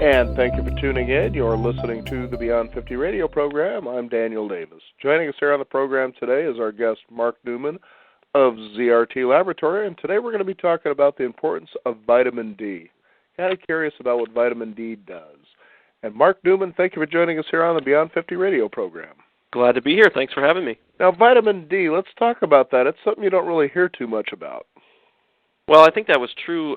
And thank you for tuning in. You're listening to the Beyond 50 radio program. I'm Daniel Davis. Joining us here on the program today is our guest, Mark Newman of ZRT Laboratory, and today we're going to be talking about the importance of vitamin D. Kind of curious about what vitamin D does. And Mark Newman, thank you for joining us here on the Beyond 50 radio program. Glad to be here. Thanks for having me. Now, vitamin D, let's talk about that. It's something you don't really hear too much about. Well, I think that was true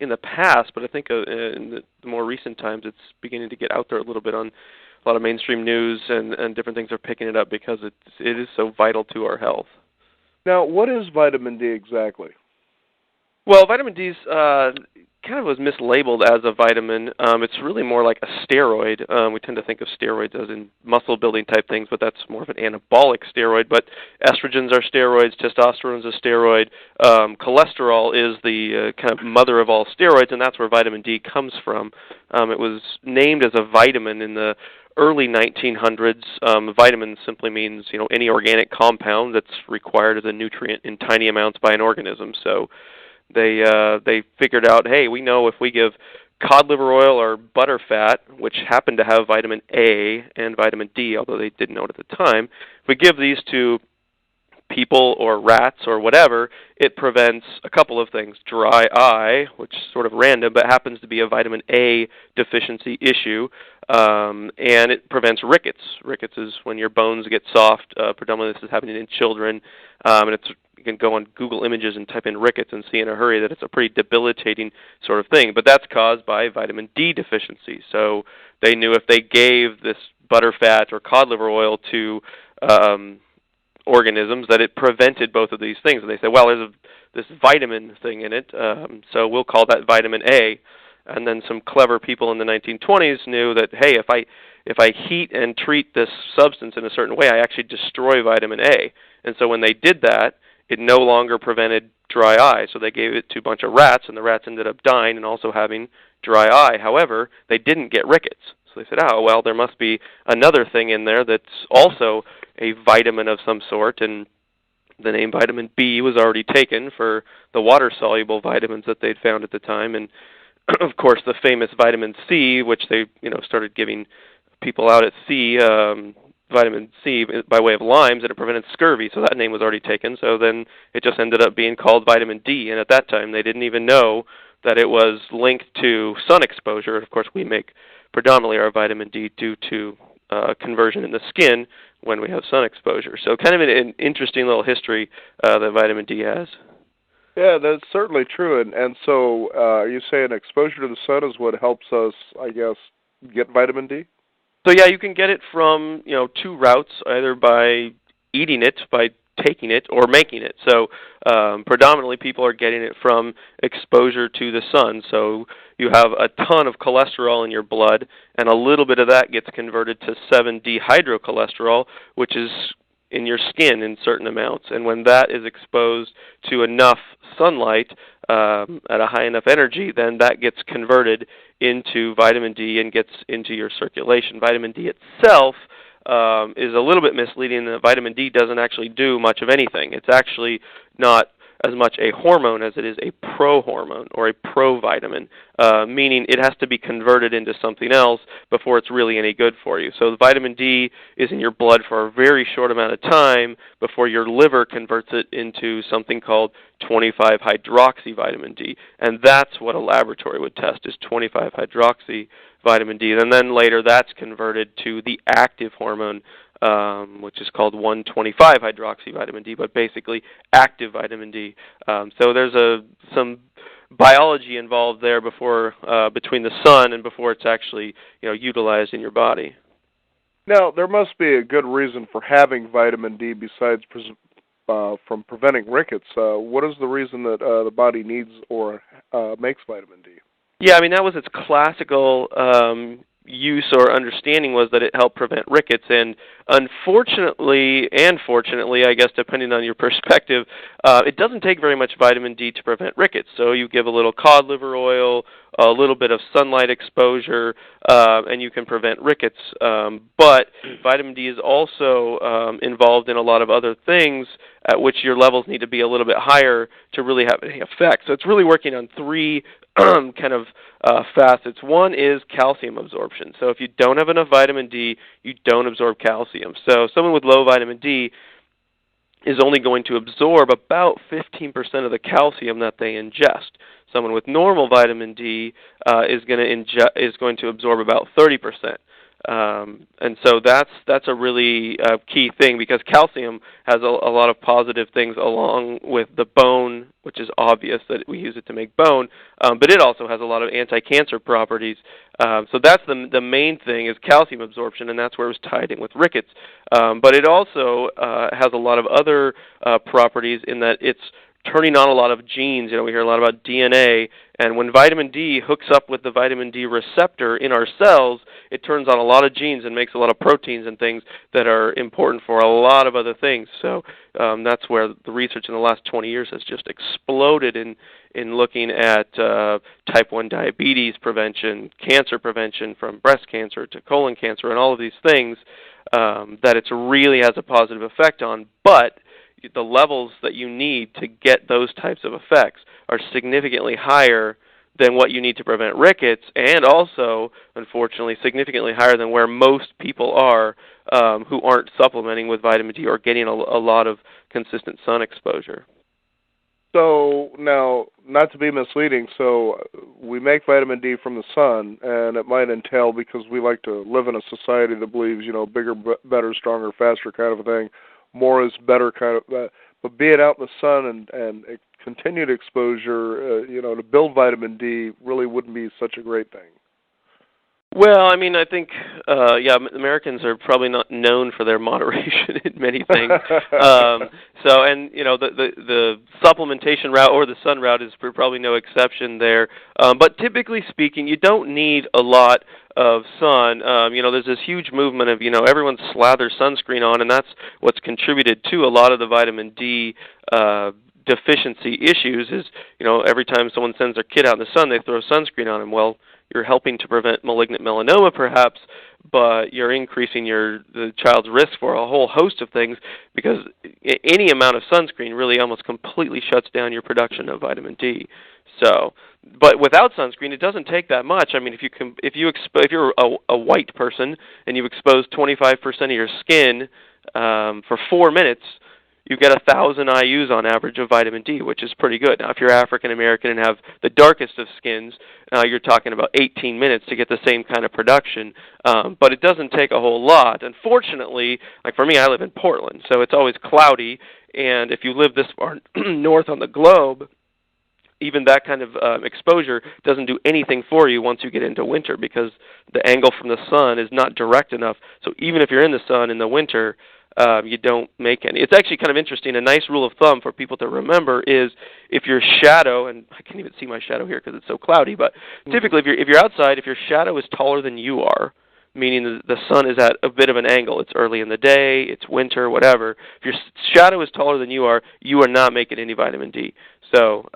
in the past, but I think in the more recent times it's beginning to get out there a little bit on a lot of mainstream news, and different things are picking it up because it is so vital to our health. Now, what is vitamin D exactly? Well, vitamin D is kind of was mislabeled as a vitamin. It's really more like a steroid. We tend to think of steroids as in muscle-building type things, but that's more of an anabolic steroid. But estrogens are steroids, testosterone is a steroid. Cholesterol is the kind of mother of all steroids, and that's where vitamin D comes from. It was named as a vitamin in the early 1900s. Vitamin simply means any organic compound that's required as a nutrient in tiny amounts by an organism. So they figured out, hey, we know if we give cod liver oil or butterfat, which happened to have vitamin A and vitamin D, although they didn't know it at the time, if we give these to people or rats or whatever, it prevents a couple of things. Dry eye, which is sort of random, but happens to be a vitamin A deficiency issue, and it prevents rickets. Rickets is when your bones get soft. Predominantly this is happening in children, and you can go on Google Images and type in rickets and see in a hurry that it's a pretty debilitating sort of thing. But that's caused by vitamin D deficiency. So they knew if they gave this butterfat or cod liver oil to organisms that it prevented both of these things. And they said, well, there's this vitamin thing in it, so we'll call that vitamin A. And then some clever people in the 1920s knew that, hey, if I heat and treat this substance in a certain way, I actually destroy vitamin A. And so when they did that, it no longer prevented dry eye. So they gave it to a bunch of rats, and the rats ended up dying and also having dry eye. However, they didn't get rickets. So they said, oh, well, there must be another thing in there that's also a vitamin of some sort, and the name vitamin B was already taken for the water-soluble vitamins that they'd found at the time. And, of course, the famous vitamin C, which they started giving people out at sea, vitamin C by way of limes, and it prevented scurvy, so that name was already taken. So then it just ended up being called vitamin D, and at that time they didn't even know that it was linked to sun exposure. Of course, we make predominantly our vitamin D due to conversion in the skin when we have sun exposure. So kind of an interesting little history that vitamin D has. Yeah, that's certainly true. And so are you saying exposure to the sun is what helps us, I guess, get vitamin D? So yeah, you can get it from two routes, either by eating it, by taking it, or making it. So predominantly people are getting it from exposure to the sun. So you have a ton of cholesterol in your blood, and a little bit of that gets converted to 7-dehydrocholesterol, which is in your skin in certain amounts. And when that is exposed to enough sunlight at a high enough energy, then that gets converted into vitamin D and gets into your circulation. Vitamin D itself is a little bit misleading. That vitamin D doesn't actually do much of anything. It's actually not as much a hormone as it is a prohormone or a provitamin, meaning it has to be converted into something else before it's really any good for you. So the vitamin D is in your blood for a very short amount of time before your liver converts it into something called 25-hydroxy vitamin D, and that's what a laboratory would test, is 25-hydroxy vitamin D, and then later that's converted to the active hormone, which is called 1,25-hydroxy vitamin D, but basically active vitamin D. So there's some biology involved there before between the sun and before it's actually utilized in your body. Now, there must be a good reason for having vitamin D besides from preventing rickets. What is the reason that the body needs or makes vitamin D? Yeah, I mean, that was its classical use or understanding, was that it helped prevent rickets. And unfortunately, and fortunately, I guess, depending on your perspective, it doesn't take very much vitamin D to prevent rickets. So you give a little cod liver oil, a little bit of sunlight exposure, and you can prevent rickets. But vitamin D is also involved in a lot of other things at which your levels need to be a little bit higher to really have any effect. So it's really working on three kind of facets. One is calcium absorption. So if you don't have enough vitamin D, you don't absorb calcium. So someone with low vitamin D is only going to absorb about 15% of the calcium that they ingest. Someone with normal vitamin D is going to absorb about 30%. And so that's a really key thing, because calcium has a lot of positive things along with the bone, which is obvious that we use it to make bone, but it also has a lot of anti-cancer properties. So that's the main thing, is calcium absorption, and that's where it was tied in with rickets. But it also has a lot of other properties in that it's turning on a lot of genes. We hear a lot about DNA, and when vitamin D hooks up with the vitamin D receptor in our cells, it turns on a lot of genes and makes a lot of proteins and things that are important for a lot of other things. So that's where the research in the last 20 years has just exploded in looking at type 1 diabetes prevention, cancer prevention from breast cancer to colon cancer, and all of these things that it really has a positive effect on. But the levels that you need to get those types of effects are significantly higher than what you need to prevent rickets, and also, unfortunately, significantly higher than where most people are who aren't supplementing with vitamin D or getting a lot of consistent sun exposure. So now, not to be misleading, so we make vitamin D from the sun, and it might entail, because we like to live in a society that believes, bigger, better, stronger, faster kind of a thing, more is better kind of, but being out in the sun and continued exposure, to build vitamin D really wouldn't be such a great thing. Well, I think, Americans are probably not known for their moderation in many things. The supplementation route or the sun route is probably no exception there. But typically speaking, you don't need a lot of sun. There's this huge movement of, everyone slathers sunscreen on, and that's what's contributed to a lot of the vitamin D deficiency issues is, every time someone sends their kid out in the sun, they throw sunscreen on them. Well, you're helping to prevent malignant melanoma, perhaps, but you're increasing the child's risk for a whole host of things, because any amount of sunscreen really almost completely shuts down your production of vitamin D. So, but without sunscreen, it doesn't take that much. If you're a white person and you expose 25% of your skin for 4 minutes, you get 1,000 IUs on average of vitamin D, which is pretty good. Now, if you're African American and have the darkest of skins, you're talking about 18 minutes to get the same kind of production. But it doesn't take a whole lot. Unfortunately, like for me, I live in Portland, so it's always cloudy. And if you live this far north on the globe, even that kind of exposure doesn't do anything for you once you get into winter, because the angle from the sun is not direct enough. So even if you're in the sun in the winter, you don't make any. It's actually kind of interesting. A nice rule of thumb for people to remember is, if your shadow, and I can't even see my shadow here because it's so cloudy, but typically if you're outside, if your shadow is taller than you are, meaning the sun is at a bit of an angle, it's early in the day, it's winter, whatever, if your shadow is taller than you are not making any vitamin D. So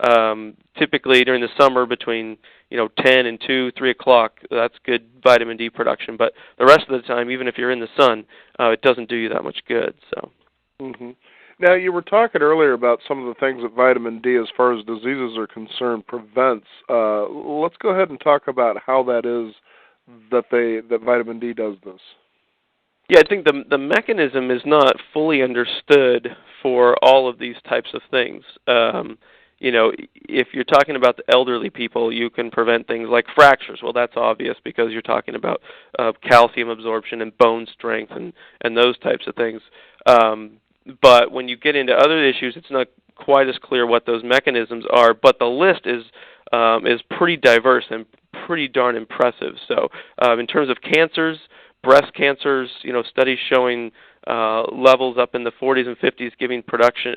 typically during the summer between 10 and 2, 3 o'clock, that's good vitamin D production. But the rest of the time, even if you're in the sun, it doesn't do you that much good. So. Mm-hmm. Now, you were talking earlier about some of the things that vitamin D, as far as diseases are concerned, prevents. Let's go ahead and talk about how that is that vitamin D does this. Yeah, I think the mechanism is not fully understood for all of these types of things. If you're talking about the elderly people, you can prevent things like fractures. Well, that's obvious, because you're talking about calcium absorption and bone strength and those types of things. But when you get into other issues, it's not quite as clear what those mechanisms are. But the list is pretty diverse and pretty darn impressive. So in terms of cancers, breast cancers, studies showing levels up in the 40s and 50s giving prevention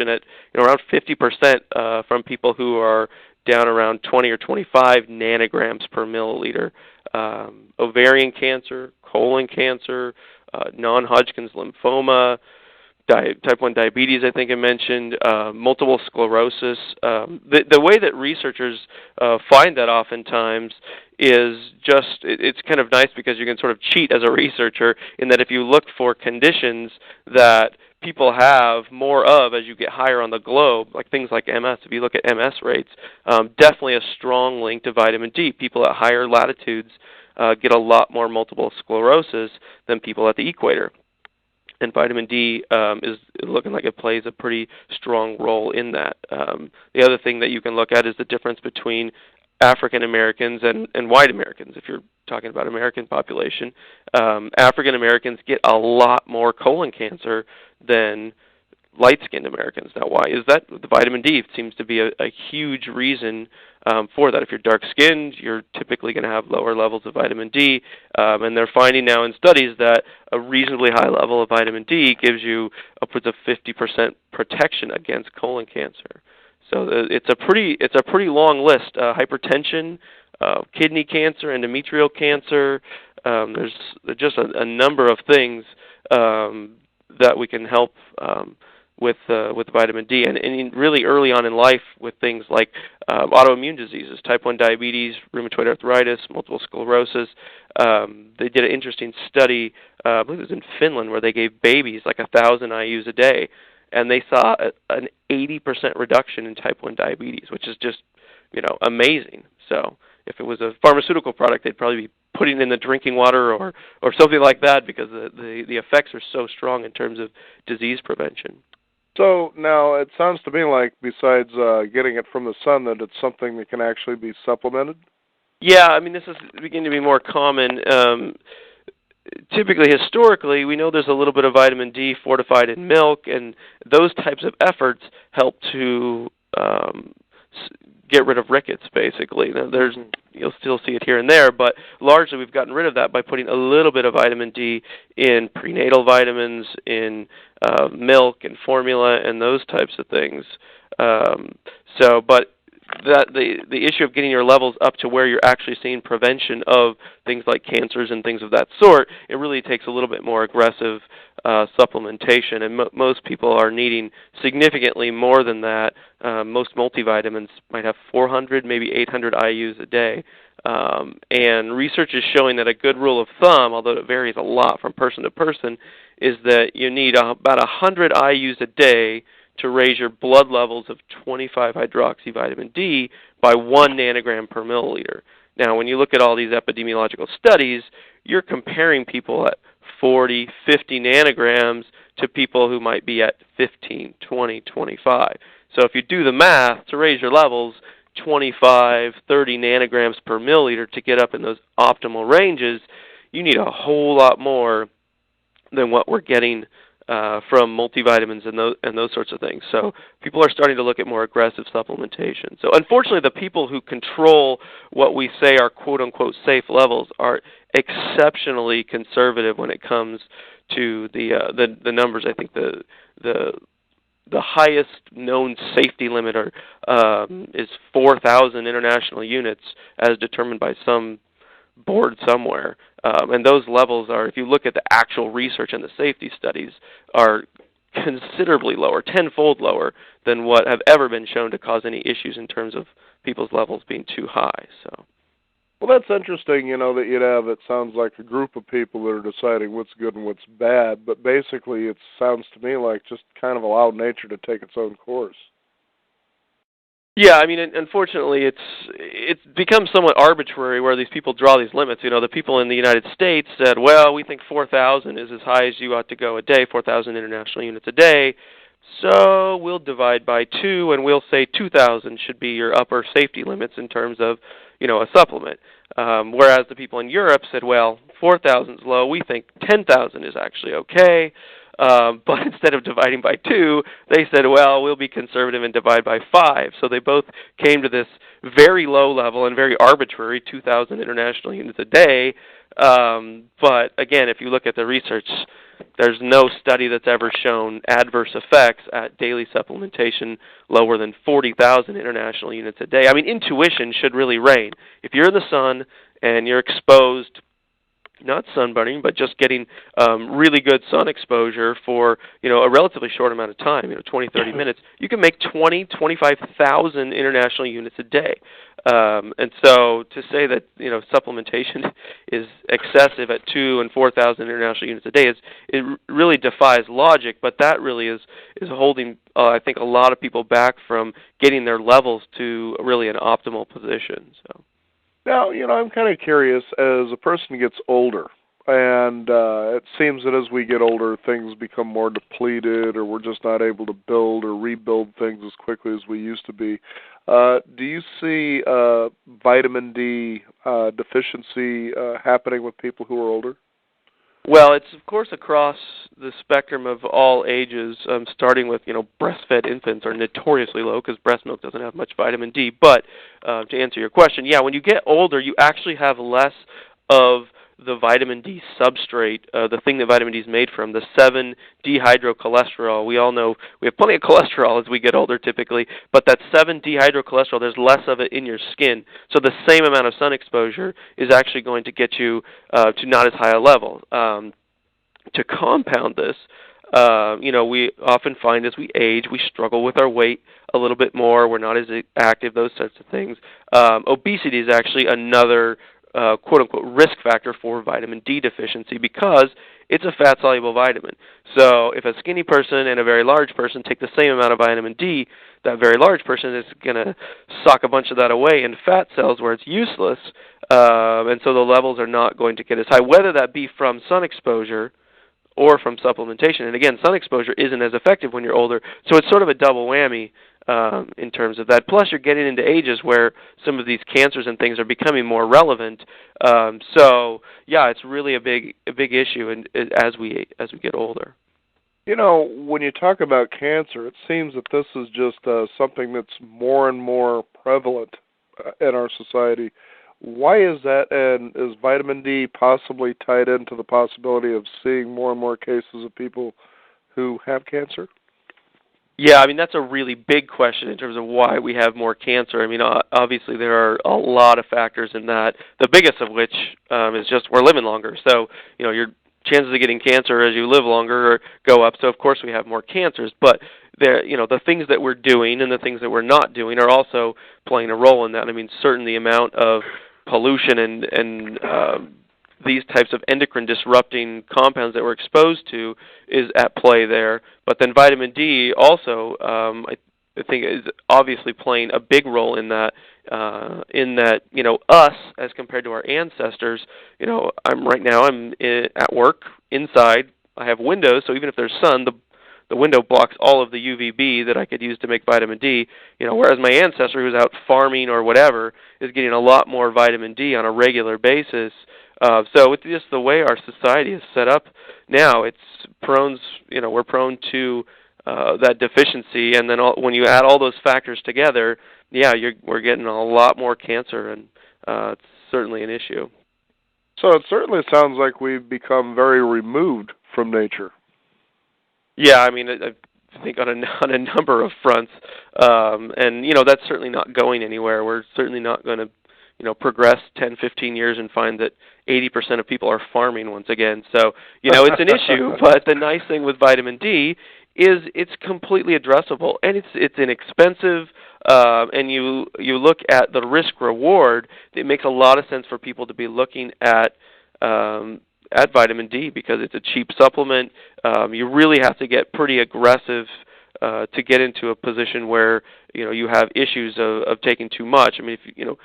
at around 50% from people who are down around 20 or 25 nanograms per milliliter. Ovarian cancer, colon cancer, non-Hodgkin's lymphoma, type 1 diabetes, I think I mentioned, multiple sclerosis. The way that researchers find that oftentimes is just, it's kind of nice, because you can sort of cheat as a researcher, in that if you look for conditions that people have more of as you get higher on the globe, like things like MS. If you look at MS rates, definitely a strong link to vitamin D. People at higher latitudes get a lot more multiple sclerosis than people at the equator. And vitamin D is looking like it plays a pretty strong role in that. The other thing that you can look at is the difference between African Americans and white Americans. If you're talking about American population, African Americans get a lot more colon cancer than light-skinned Americans. Now, why is that? The vitamin D seems to be a huge reason for that. If you're dark-skinned, you're typically going to have lower levels of vitamin D, and they're finding now in studies that a reasonably high level of vitamin D gives you upwards of 50% protection against colon cancer. So it's a pretty long list. Hypertension, kidney cancer, endometrial cancer. There's just a number of things that we can help with vitamin D, and really early on in life with things like autoimmune diseases, type 1 diabetes, rheumatoid arthritis, multiple sclerosis. They did an interesting study, I believe it was in Finland, where they gave babies like 1,000 IUs a day, and they saw an 80% reduction in type 1 diabetes, which is just, amazing. So if it was a pharmaceutical product, they'd probably be putting it in the drinking water or something like that, because the effects are so strong in terms of disease prevention. So now it sounds to me like, besides getting it from the sun, that it's something that can actually be supplemented? Yeah, this is beginning to be more common. Typically, historically, we know there's a little bit of vitamin D fortified in milk, and those types of efforts help to get rid of rickets, basically. Now, you'll still see it here and there, but largely we've gotten rid of that by putting a little bit of vitamin D in prenatal vitamins, in milk and formula, and those types of things. But the issue of getting your levels up to where you're actually seeing prevention of things like cancers and things of that sort, it really takes a little bit more aggressive supplementation, and most people are needing significantly more than that. Most multivitamins might have 400, maybe 800 IUs a day. And research is showing that a good rule of thumb, although it varies a lot from person to person, is that you need about 100 IUs a day to raise your blood levels of 25-hydroxyvitamin D by 1 nanogram per milliliter. Now, when you look at all these epidemiological studies, you're comparing people at 40, 50 nanograms to people who might be at 15, 20, 25. So if you do the math, to raise your levels 25, 30 nanograms per milliliter to get up in those optimal ranges, you need a whole lot more than what we're getting from multivitamins and those sorts of things. So people are starting to look at more aggressive supplementation. So unfortunately, the people who control what we say are quote-unquote safe levels are exceptionally conservative when it comes to the numbers. I think the highest known safety limit is 4,000 international units, as determined by some board somewhere. And those levels are, if you look at the actual research and the safety studies, are considerably lower, tenfold lower than what have ever been shown to cause any issues in terms of people's levels being too high. So. Well, that's interesting, that you'd have, it sounds like, a group of people that are deciding what's good and what's bad, but basically it sounds to me like just kind of allow nature to take its own course. Yeah, unfortunately, it's become somewhat arbitrary where these people draw these limits. The people in the United States said, well, we think 4,000 is as high as you ought to go a day, 4,000 international units a day, so we'll divide by 2, and we'll say 2,000 should be your upper safety limits in terms of, a supplement. Whereas the people in Europe said, well, 4,000 is low, we think 10,000 is actually okay. But instead of dividing by 2, they said, well, we'll be conservative and divide by 5. So they both came to this very low level and very arbitrary 2,000 international units a day. But again, if you look at the research, there's no study that's ever shown adverse effects at daily supplementation lower than 40,000 international units a day. Intuition should really reign. If you're in the sun and you're exposed not sunburning, but just getting really good sun exposure for, a relatively short amount of time, 20, 30 minutes, you can make 25,000 international units a day. And so to say that, supplementation is excessive at 2 and 4,000 international units a day it really defies logic, but that really is holding, I think, a lot of people back from getting their levels to really an optimal position. So. Now, I'm kind of curious, as a person gets older, and it seems that as we get older, things become more depleted, or we're just not able to build or rebuild things as quickly as we used to be. Do you see vitamin D deficiency happening with people who are older? Well, it's of course across the spectrum of all ages, starting with, breastfed infants are notoriously low because breast milk doesn't have much vitamin D. But to answer your question, yeah, when you get older, you actually have less of the vitamin D substrate, the thing that vitamin D is made from, the 7-dehydrocholesterol. We all know we have plenty of cholesterol as we get older typically, but that 7-dehydrocholesterol, there's less of it in your skin. So the same amount of sun exposure is actually going to get you to not as high a level. To compound this, we often find as we age, we struggle with our weight a little bit more. We're not as active, those sorts of things. Obesity is actually another quote-unquote risk factor for vitamin D deficiency because it's a fat-soluble vitamin. So if a skinny person and a very large person take the same amount of vitamin D, that very large person is going to sock a bunch of that away in fat cells where it's useless, and so the levels are not going to get as high, whether that be from sun exposure or from supplementation. And again, sun exposure isn't as effective when you're older, so it's sort of a double whammy in terms of that. Plus, you're getting into ages where some of these cancers and things are becoming more relevant. So, yeah, it's really a big issue, and as we get older. When you talk about cancer, it seems that this is just something that's more and more prevalent in our society. Why is that, and is vitamin D possibly tied into the possibility of seeing more and more cases of people who have cancer? Yeah, I mean, that's a really big question in terms of why we have more cancer. I mean, obviously there are a lot of factors in that, the biggest of which is just we're living longer. So, your chances of getting cancer as you live longer go up. So, of course, we have more cancers. But, the things that we're doing and the things that we're not doing are also playing a role in that. I mean, certainly the amount of pollution and these types of endocrine disrupting compounds that we're exposed to is at play there. But then vitamin D also, I think, is obviously playing a big role in that. Us as compared to our ancestors, I'm at work inside. I have windows, so even if there's sun, the window blocks all of the UVB that I could use to make vitamin D. Whereas my ancestor, who's out farming or whatever, is getting a lot more vitamin D on a regular basis. So it's just the way our society is set up now. We're prone to that deficiency, and then when you add all those factors together, yeah, we're getting a lot more cancer, and it's certainly an issue. So it certainly sounds like we've become very removed from nature. Yeah, I mean, I think on a number of fronts, and that's certainly not going anywhere. We're certainly not going to progress 10, 15 years and find that 80% of people are farming once again. So, it's an issue, but the nice thing with vitamin D is it's completely addressable, and it's inexpensive, and you look at the risk reward, it makes a lot of sense for people to be looking at vitamin D because it's a cheap supplement. You really have to get pretty aggressive to get into a position where you have issues of taking too much. I mean, if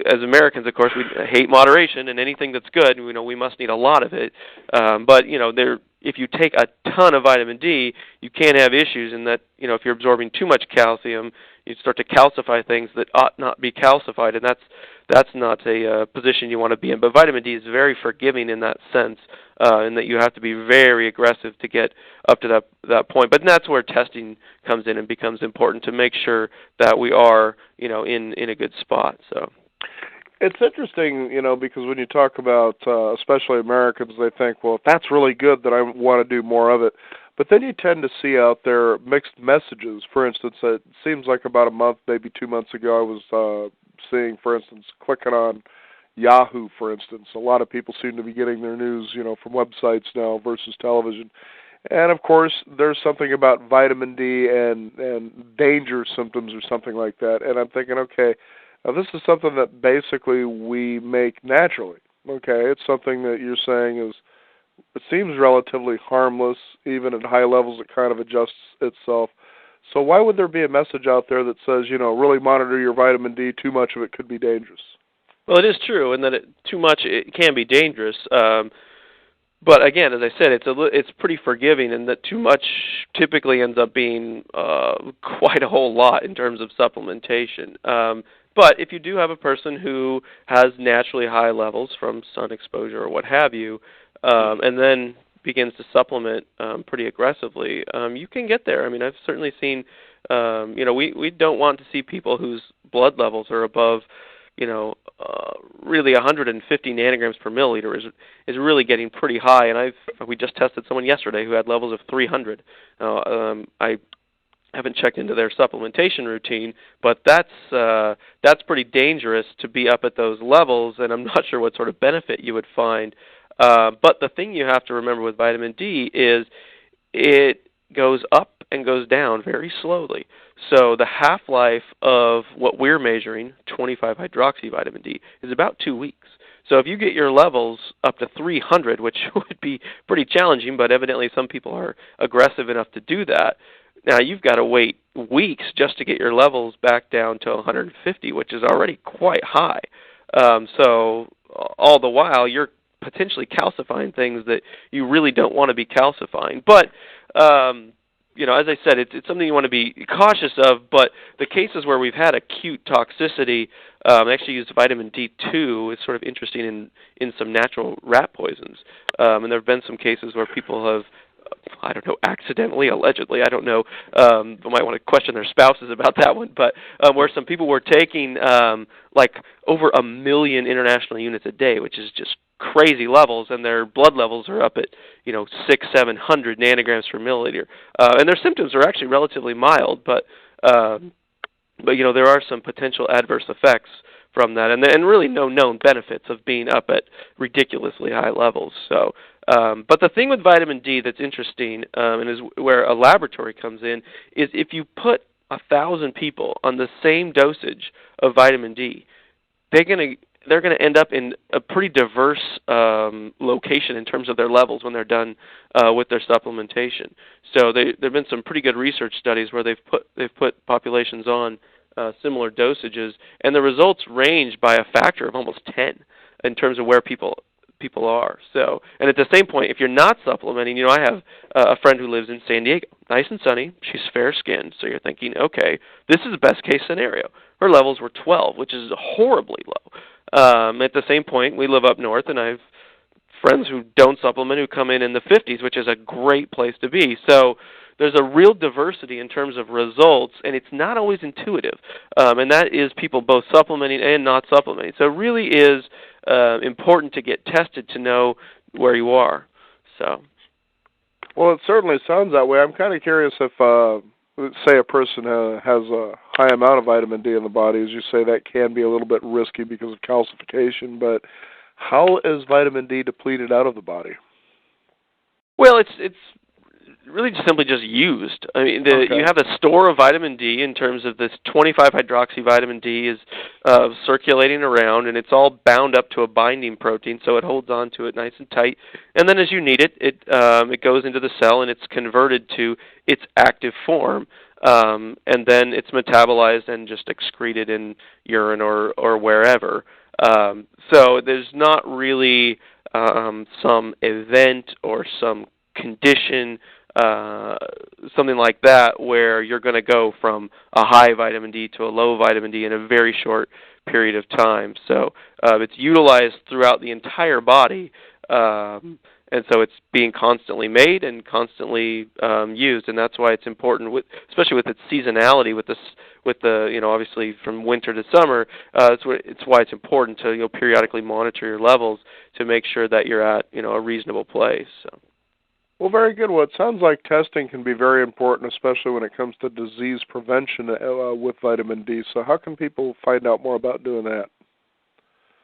as Americans, of course, we hate moderation, and anything that's good, we must need a lot of it. But if you take a ton of vitamin D, you can have issues in that if you're absorbing too much calcium, you start to calcify things that ought not be calcified, and that's not a position you want to be in. But vitamin D is very forgiving in that sense, in that you have to be very aggressive to get up to that point. But that's where testing comes in and becomes important to make sure that we are in a good spot. So. It's interesting, because when you talk about, especially Americans, they think, well, if that's really good, then I want to do more of it. But then you tend to see out there mixed messages. For instance, it seems like about a month, maybe 2 months ago, I was seeing, for instance, clicking on, Yahoo, for instance. A lot of people seem to be getting their news, from websites now versus television. And of course, there's something about vitamin D and danger symptoms or something like that. And I'm thinking, okay, now this is something that basically we make naturally. Okay, it's something that you're saying it seems relatively harmless. Even at high levels, it kind of adjusts itself. So why would there be a message out there that says, really monitor your vitamin D, too much of it could be dangerous? Well, it is true, and that too much it can be dangerous. But again, as I said, it's pretty forgiving, and that too much typically ends up being quite a whole lot in terms of supplementation. But if you do have a person who has naturally high levels from sun exposure or what have you, and then begins to supplement pretty aggressively, you can get there. I mean, I've certainly seen, we don't want to see people whose blood levels are above, really 150 nanograms per milliliter is really getting pretty high. And we just tested someone yesterday who had levels of 300. I haven't checked into their supplementation routine, but that's pretty dangerous to be up at those levels, and I'm not sure what sort of benefit you would find. But the thing you have to remember with vitamin D is it goes up and goes down very slowly. So the half-life of what we're measuring, 25-hydroxy vitamin D, is about 2 weeks. So if you get your levels up to 300, which would be pretty challenging, but evidently some people are aggressive enough to do that, now you've got to wait weeks just to get your levels back down to 150, which is already quite high. So all the while, you're potentially calcifying things that you really don't want to be calcifying. But as I said, it's something you want to be cautious of, but the cases where we've had acute toxicity, actually used vitamin D2. It's sort of interesting in some natural rat poisons. And there have been some cases where people have, I don't know, accidentally, allegedly, I don't know, I might want to question their spouses about that one, but where some people were taking like over 1 million international units a day, which is just crazy levels, and their blood levels are up at 600-700 nanograms per milliliter, and their symptoms are actually relatively mild, but there are some potential adverse effects from that, and really no known benefits of being up at ridiculously high levels. So, but the thing with vitamin D that's interesting, and is where a laboratory comes in, is if you put 1,000 people on the same dosage of vitamin D, they're going to end up in a pretty diverse location in terms of their levels when they're done with their supplementation. So there have been some pretty good research studies where they've put populations on similar dosages, and the results range by a factor of almost 10 in terms of where people are. So, and at the same point, if you're not supplementing, I have a friend who lives in San Diego, nice and sunny. She's fair-skinned, so you're thinking, okay, this is the best-case scenario. Her levels were 12, which is horribly low. At the same point, we live up north, and I have friends who don't supplement who come in the 50s, which is a great place to be. So there's a real diversity in terms of results, and it's not always intuitive. And that is people both supplementing and not supplementing. So it really is important to get tested to know where you are. So, well, it certainly sounds that way. I'm kind of curious if, say, a person has a high amount of vitamin D in the body, as you say, that can be a little bit risky because of calcification. But how is vitamin D depleted out of the body? Well, it's really simply just used. I mean, you have a store of vitamin D in terms of this 25-hydroxy vitamin D is circulating around, and it's all bound up to a binding protein, so it holds on to it nice and tight. And then as you need it, it goes into the cell, and it's converted to its active form, and then it's metabolized and just excreted in urine or wherever. So there's not really some event or some condition, something like that, where you're going to go from a high vitamin D to a low vitamin D in a very short period of time. So it's utilized throughout the entire body, and so it's being constantly made and constantly used, and that's why it's important, especially with its seasonality, with the obviously from winter to summer. It's why it's important to periodically monitor your levels to make sure that you're at a reasonable place. So. Well, very good. Well, it sounds like testing can be very important, especially when it comes to disease prevention with vitamin D. So how can people find out more about doing that?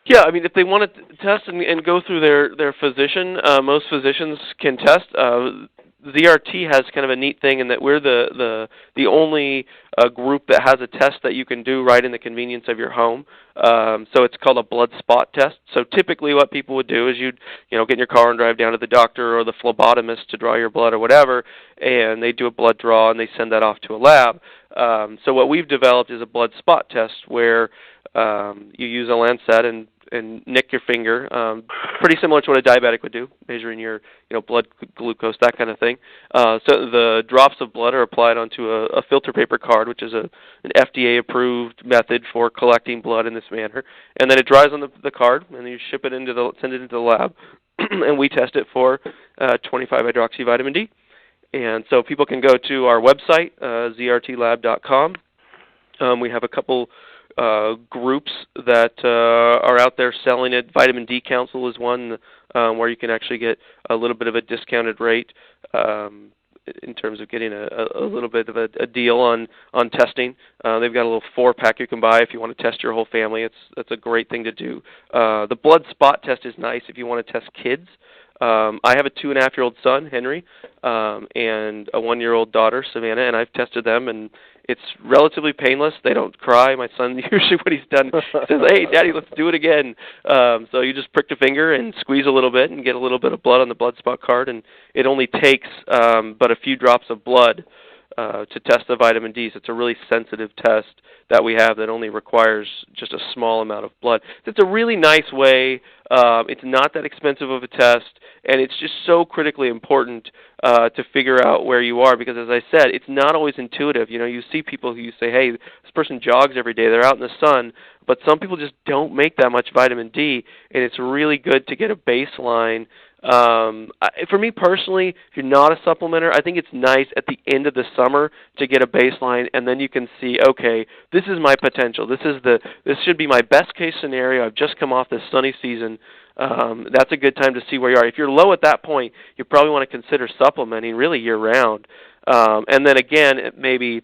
Yeah, I mean, if they want to test and go through their physician, most physicians can test. ZRT has kind of a neat thing in that we're the only group that has a test that you can do right in the convenience of your home. So it's called a blood spot test. So typically, what people would do is you'd get in your car and drive down to the doctor or the phlebotomist to draw your blood or whatever, and they do a blood draw and they send that off to a lab. So what we've developed is a blood spot test where you use a lancet and nick your finger, pretty similar to what a diabetic would do, measuring your blood glucose, that kind of thing. So the drops of blood are applied onto a filter paper card, which is an FDA-approved method for collecting blood in this manner, and then it dries on the card, and then you send it into the lab, and we test it for 25-hydroxyvitamin D. And so people can go to our website, zrtlab.com. We have a couple groups that are out there selling it. Vitamin D Council is one where you can actually get a little bit of a discounted rate in terms of getting a little bit of a deal on testing. They've got a little 4-pack you can buy if you want to test your whole family. That's a great thing to do. The blood spot test is nice if you want to test kids. I have a 2.5-year-old son, Henry, and a 1-year-old daughter, Savannah, and I've tested them, and it's relatively painless. They don't cry. My son, usually what he's done, says, "Hey, Daddy, let's do it again." So you just prick the finger and squeeze a little bit and get a little bit of blood on the blood spot card, and it only takes but a few drops of blood to test the vitamin D. So it's a really sensitive test that we have that only requires just a small amount of blood. It's a really nice way. It's not that expensive of a test, and it's just so critically important to figure out where you are because, as I said, it's not always intuitive. You see people who you say, hey, this person jogs every day. They're out in the sun, but some people just don't make that much vitamin D, and it's really good to get a baseline. For me personally, if you're not a supplementer, I think it's nice at the end of the summer to get a baseline, and then you can see, okay, this is my potential. This should be my best case scenario. I've just come off this sunny season. That's a good time to see where you are. If you're low at that point, you probably want to consider supplementing really year-round. And then again, maybe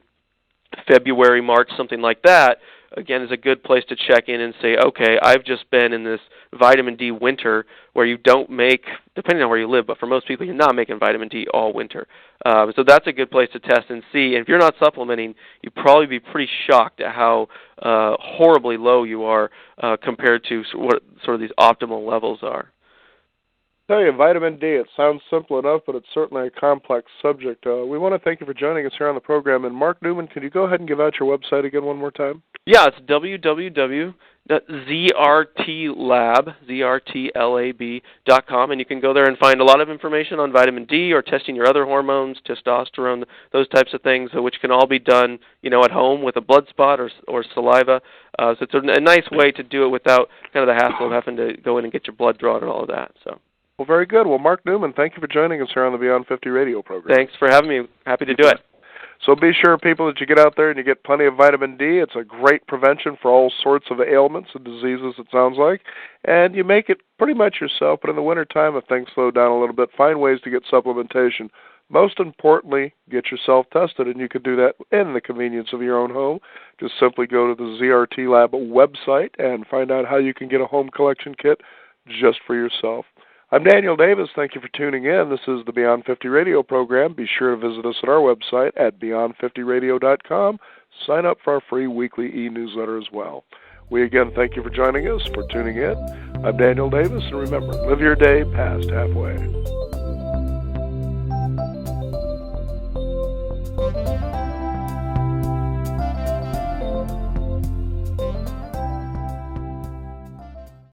February, March, something like that, again, is a good place to check in and say, okay, I've just been in this vitamin D winter where you don't make, depending on where you live, but for most people, you're not making vitamin D all winter. So that's a good place to test and see. And if you're not supplementing, you'd probably be pretty shocked at how horribly low you are compared to what sort of these optimal levels are. I tell you, vitamin D, it sounds simple enough, but it's certainly a complex subject. We want to thank you for joining us here on the program. And Mark Newman, can you go ahead and give out your website again one more time? Yeah, it's www.zrtlab.com, and you can go there and find a lot of information on vitamin D or testing your other hormones, testosterone, those types of things, which can all be done, at home with a blood spot or saliva. So it's a nice way to do it without kind of the hassle of having to go in and get your blood drawn and all of that. So. Well, very good. Well, Mark Newman, thank you for joining us here on the Beyond 50 radio program. Thanks for having me. Happy to do it. So be sure, people, that you get out there and you get plenty of vitamin D. It's a great prevention for all sorts of ailments and diseases, it sounds like. And you make it pretty much yourself, but in the wintertime, if things slow down a little bit, find ways to get supplementation. Most importantly, get yourself tested, and you can do that in the convenience of your own home. Just simply go to the ZRT Lab website and find out how you can get a home collection kit just for yourself. I'm Daniel Davis. Thank you for tuning in. This is the Beyond 50 radio program. Be sure to visit us at our website at beyond50radio.com. Sign up for our free weekly e-newsletter as well. We again thank you for joining us, for tuning in. I'm Daniel Davis, and remember, live your day past halfway.